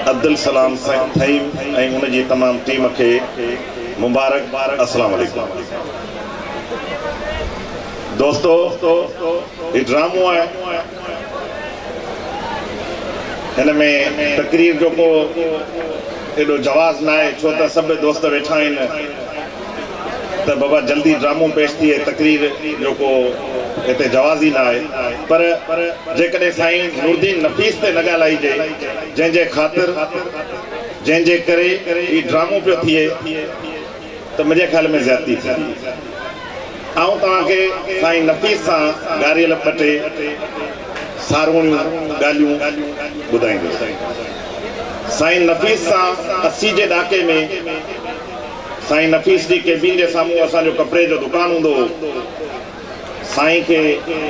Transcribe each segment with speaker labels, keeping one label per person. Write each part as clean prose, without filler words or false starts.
Speaker 1: अब्दुल सलाम थईम ऐं उन जी तमाम टीम के मुबारक। अस्सलाम वालेकुम दोस्तों, ये ड्रामो है, इनमें तकरीर जो को एडो जवाज़ ना है, छो तो सब दोस्त बैठा आहिनि त बाबा जल्दी ड्रामो पेश थी तकरीर जो को इतने जवाज़ ही ना है। पर जेकॾहिं साईं नूरदीन नफ़ीस ते न ॻाल्हाइजे, जंहिंजे ख़ातिर जंहिंजे करे ही ड्रामो पियो थिए, तो मुझे ख्याल में ज़्यादती थी। आऊं तव्हांखे साईं नफ़ीस सां ॻारियल ॿ टे सारूणियूं ॻाल्हियूं ॿुधाईंदुसि। साईं नफ़ीस सां 80 जे ॾहाके में साईं नफ़ीस जी केबिन जे साम्हूं असांजो कपिड़े जो दुकान हूंदो हो। साईं के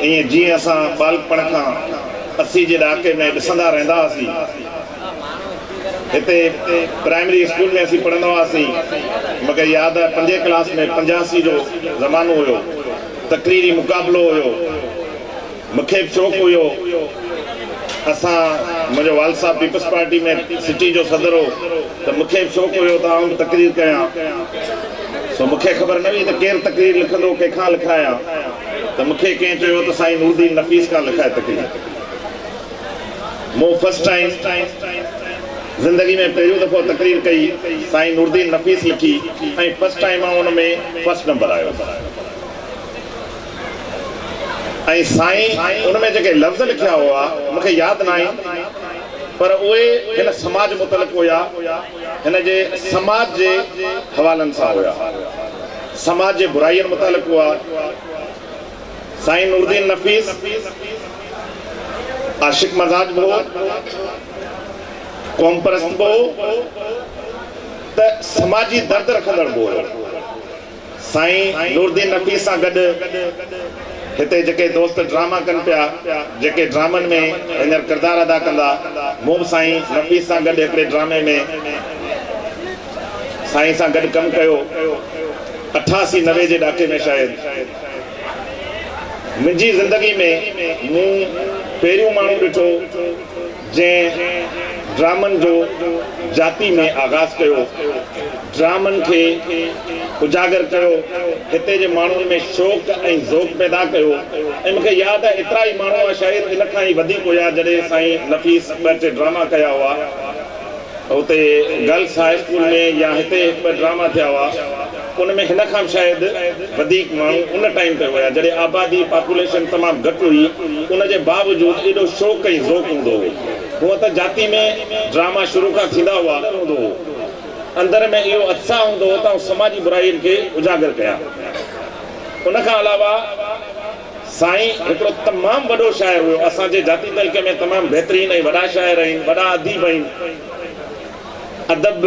Speaker 1: ईअं जीअं असां बालपण खां 80 जे ॾहाके में ॾिसंदा रहंदा हुआसीं। हिते प्राइमरी स्कूल में असीं पढ़ंदा हुआसीं। मूंखे यादि आहे 5 क्लास में 85 जो ज़मानो हुयो, तकरीरी मुक़ाबिलो हुयो। मूंखे बि शौक़ु हुयो, असां मुंहिंजो वाल साहब पीपल्स पार्टी में सिटी जो सदर हो, त मूंखे बि शौक़ु हुयो त आउं तकरीर कयां। सो मूंखे ख़बर न हुई त केरु तकरीर लिखंदो, कंहिंखां लिखायां। त मूंखे कंहिं चयो त साईं नूरदीन नफ़ीस खां लिखाए तकरीर। मूं फर्स्ट टाइम ज़िंदगी में पहिरियों दफ़ो तकरीर कई, साईं नूरदीन नफ़ीस लिखी ऐं फर्स्ट टाइम मां हुन में फर्स्ट नंबर आयो। ऐं साईं उन में जेके लफ़्ज़ लिखिया हुआ मूंखे यादि न आहिनि, पर उहे हिन समाज मुतलिक़ हुया, हिन जे समाज जे हवालनि सां हुया, समाज जे बुराइयुनि मुतलिक़ हुआ। साईं नूरदीन नफ़ीस आशिक मज़ाज बि हो, क़ौम परस्त बि हो, त समाजी दर्द रखंदड़ बि हुयो। साईं नूरदीन नफ़ीस सां गॾु हिते जेके दोस्त ड्रामा कनि पिया, जेके ड्रामनि में हींअर किरदारु अदा कंदा, मूं बि साईं नफ़ीस सां गॾु हिकिड़े ड्रामे में साईं सां गॾु कमु कयो। 88-90 जे ॾहाके में शायदि। मुंहिंजी ज़िंदगी में मूं पहिरियों माण्हू ॾिठो जंहिं ड्रामनि जो जाती में आगाज़ कयो, ड्रामनि खे उजागर कयो, हिते जे माण्हुनि में शौक़ ऐं ज़ौक़ पैदा कयो। ऐं मूंखे यादि आहे एतिरा ई माण्हू हुआ, शायदि इन खां ई वधीक हुया, जॾहिं साईं नफ़ीस 2-3 ड्रामा कया हुआ उते गर्ल्स हाई स्कूल में, या हिते 1-2 ड्रामा थिया हुआ। उन में हिन खां शायदि वधीक माण्हू उन टाइम ते हुया, जॾहिं आबादी पॉपुलेशन तमामु घटि हुई। उन जे बावजूदि एॾो शौक़ ऐं ज़ौक़ हूंदो हो। हूअं त जाती में ड्रामा शुरू खां थींदा हुआ, हूंदो हो अंदर में इहो उत्साह हूंदो हो त समाजी बुराइयुनि खे उजागर कया। उन खां अलावा साईं हिकिड़ो तमामु वॾो शाइर हुयो। असांजे जाती तलिके में तमामु बहितरीन ऐं वॾा शाइर आहिनि, वॾा अदीब आहिनि। अदब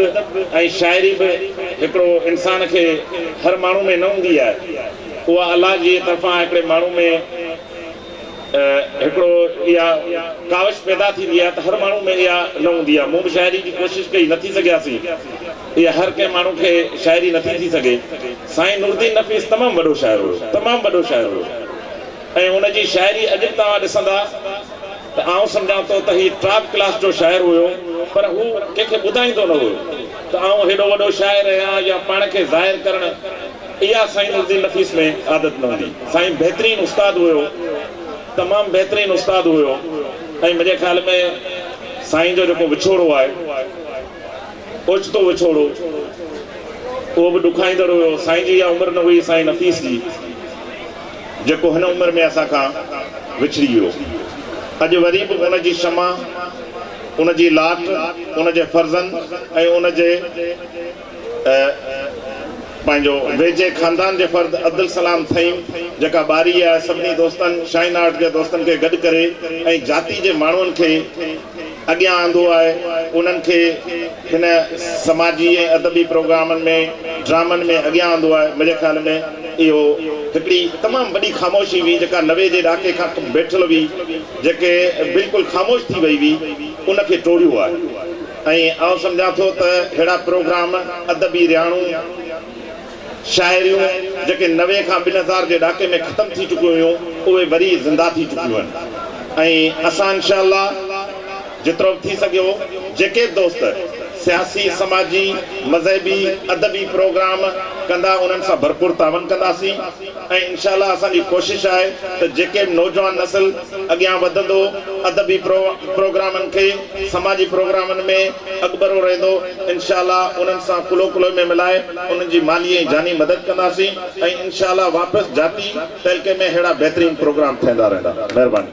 Speaker 1: ऐं शाइरी बि हिकिड़ो इंसान खे हर माण्हू में न हूंदी आहे, उहा अलाह जी तरफ़ां हिकिड़े माण्हू में हिकिड़ो इहा कावश पैदा थींदी आहे त हर माण्हू में इहा न हूंदी आहे। मूं बि शाइरी जी कोशिशि कई, नथी सघियासीं। इहा हर कंहिं माण्हू खे शाइरी नथी थी सघे। साईं नूरदीन नफ़ीस तमामु वॾो शाइर हुयो, तमामु वॾो शाइर हुयो। ऐं हुनजी शाइरी अॼु तव्हां ॾिसंदा त आउं सम्झां थो त हीउ टॉप क्लास जो शाइर हुयो, पर हू कंहिंखे ॿुधाईंदो न हुयो त आउं हेॾो वॾो शाइर आहियां, या पाण खे ज़ाहिर करणु, इहा साईं नूरदीन नफ़ीस में आदत न हूंदी। साईं बहितरीनु उस्ताद हुयो, तमामु बहितरीनु उस्ताद हुयो। ऐं मुंहिंजे ख़्याल में साईं जो जेको विछोड़ो आहे, ओचितो विछोड़ो, उहो बि ॾुखाईंदड़ हुयो। साईं जी इहा उमिरि न हुई साईं नफ़ीस जी, जेको हिन उमिरि में असां खां विछड़ी वियो। अॼु वरी बि उनजी क्षमा, उनजी लाट, उनजे फर्ज़न ऐं उनजे पंहिंजो वेझे ख़ानदान जे फ़र्द अब्दुल सलाम थईं, जेका ॿारी आहे, सभिनी दोस्तनि शाइन आर्ट जे दोस्तनि खे गॾु करे ऐं जाती जे माण्हुनि खे अॻियां आंदो आहे। उन्हनि खे हिन समाजी ऐं अदबी प्रोग्रामनि में, ड्रामनि में अॻियां आंदो आहे। मुंहिंजे ख़्याल में इहो हिकिड़ी तमामु वॾी ख़ामोशी हुई, जेका 90 जे ॾहाके खां वेठल हुई, जेके बिल्कुलु ख़ामोश थी वई हुई, उनखे टोड़ियो आहे। ऐं आउं सम्झां थो त अहिड़ा प्रोग्राम, अदबी रियाणूं, शाइरियूं जेके 90 खां 2000 जे ॾहाके में ख़तमु थी चुकियूं हुयूं, उहे वरी ज़िंदा थी चुकियूं आहिनि। ऐं असां इंशाअल्लाह जितरो थी सघियो जेके दोस्त सियासी समाजी मज़हबी अदबी प्रोग्राम कंदा उन्हनि सां भरपूर तावन कंदासीं ऐं इंशाअल्लाह असांजी कोशिशि आहे त जेके नौजवान नस्ल अॻियां वधंदो अदबी प्रोग्रामनि खे समाजी प्रोग्रामनि में अॻिभरो रहंदो इंशाअल्लाह उन्हनि सां कुलो कुलो में मिलाए उन्हनि जी माली ऐं जानी मदद कंदासीं ऐं इंशाअल्लाह वापसि जाती तहलके में अहिड़ा बहितरीन प्रोग्राम थींदा रहंदा। महिरबानी।